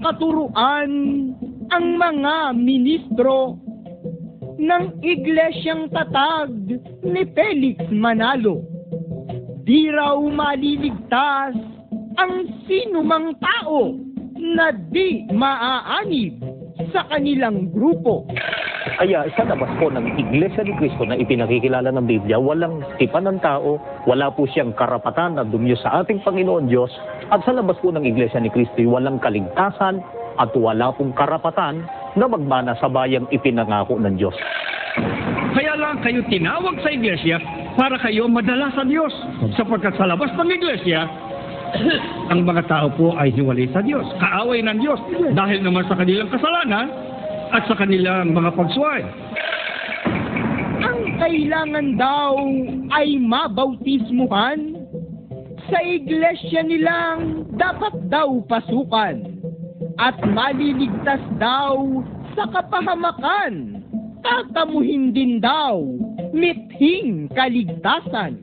katuruan ang mga ministro ng Iglesyang Tatag ni Felix Manalo. Di raw maliligtas ang sinumang tao na di maaanib sa kanilang grupo. Kaya sa labas po ng Iglesia ni Cristo na ipinakikilala ng Biblia, walang tipan ng tao, wala po siyang karapatan na dumyo sa ating Panginoon Diyos, at sa labas po ng Iglesia ni Cristo, walang kaligtasan at wala pong karapatan na magmana sa bayang ipinangako ng Diyos. Kaya lang kayo tinawag sa Iglesia para kayo madala sa Diyos, sapagkat sa labas ng Iglesia, ang mga tao po ay hiwalay sa Diyos, kaaway ng Diyos, dahil naman sa kanilang kasalanan at sa kanilang mga pagsuway. Ang kailangan daw ay mabautismuhan, sa iglesia nilang dapat daw pasukan, at maliligtas daw sa kapahamakan, tatamuhin din daw mithing kaligtasan.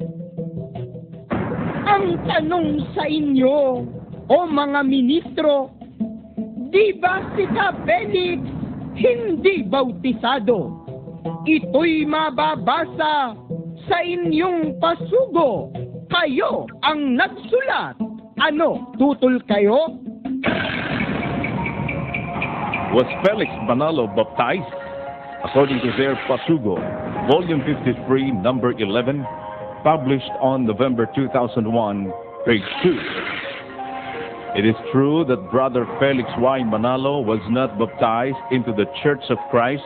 Ang tanong sa inyo, o mga ministro, di ba si Felix hindi bautisado? Ito'y mababasa sa inyong pasugo. Kayo ang nagsulat. Ano, tutol kayo? Was Felix Manalo baptized? According to their Pasugo, Volume 53, Number 11, published on November 2001, page 2. It is true that Brother Felix Y. Manalo was not baptized into the Church of Christ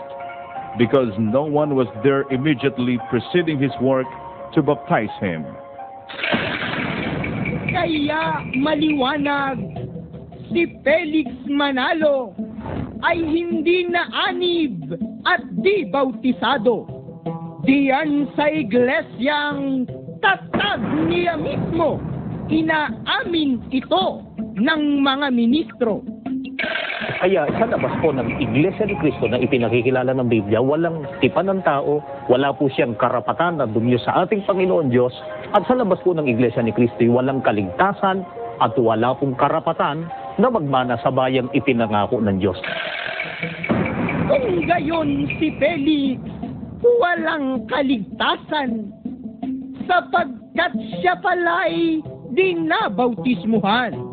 because no one was there immediately preceding his work to baptize him. Kaya maliwanag, si Felix Manalo ay hindi naanib at di bautisado. Diyan sa iglesyang Tatag niya mismo, inaamin ito ng mga ministro. Kaya sa labas po ng Iglesia ni Cristo na ipinakikilala ng Biblia, walang tipan ng tao, wala po siyang karapatan na dumyo sa ating Panginoon Diyos, at sa labas po ng Iglesia ni Cristo, walang kaligtasan at wala pong karapatan na magmana sa bayang ipinangako ng Diyos. Kung gayon si Felix, walang kaligtasan, sapagkat siya pala'y dinabautismuhan.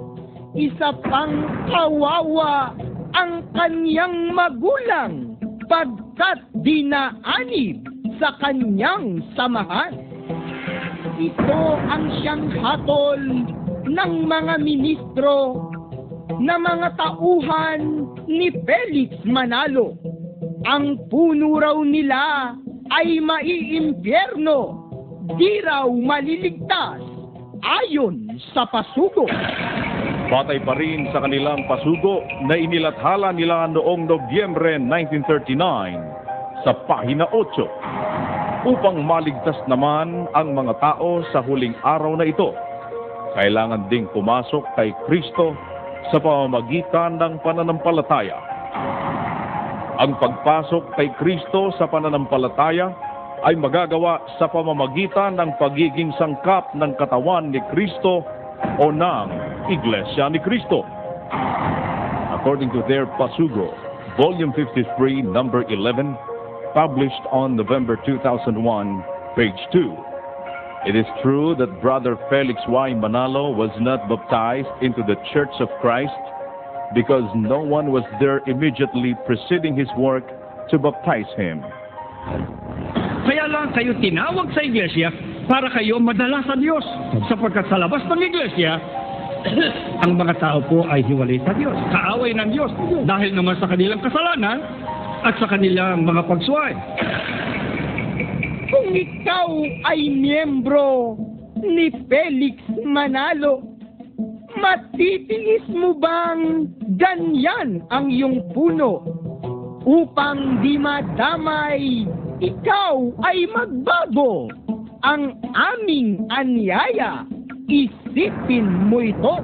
Isa pang kawawa ang kanyang magulang pagkat dinaanib sa kanyang samahan. Ito ang siyang hatol ng mga ministro na mga tauhan ni Felix Manalo. Ang puno raw nila ay maiimpyerno, di raw maliligtas ayon sa pasugo. Batay pa rin sa kanilang pasugo na inilathala nila noong Nobyembre 1939 sa pahina 8. Upang maligtas naman ang mga tao sa huling araw na ito, kailangan ding pumasok kay Kristo sa pamamagitan ng pananampalataya. Ang pagpasok kay Kristo sa pananampalataya ay magagawa sa pamamagitan ng pagiging sangkap ng katawan ni Kristo o ng Iglesia ni Cristo. According to their Pasugo, Volume 53, Number 11, published on November 2001, page 2. It is true that Brother Felix Y. Manalo was not baptized into the Church of Christ because no one was there immediately preceding his work to baptize him. Kaya lang kayo tinawag sa Iglesia para kayo madala sa Diyos, sapagkat sa labas ng Iglesia, ang mga tao po ay hiwalay sa Diyos, kaaway ng Diyos, dahil naman sa kanilang kasalanan at sa kanilang mga pagsuway. Kung ikaw ay miyembro ni Felix Manalo, matitiis mo bang ganyan ang iyong puno upang di madamay ikaw ay magbago? Ang aming anyaya, isipin mo ito.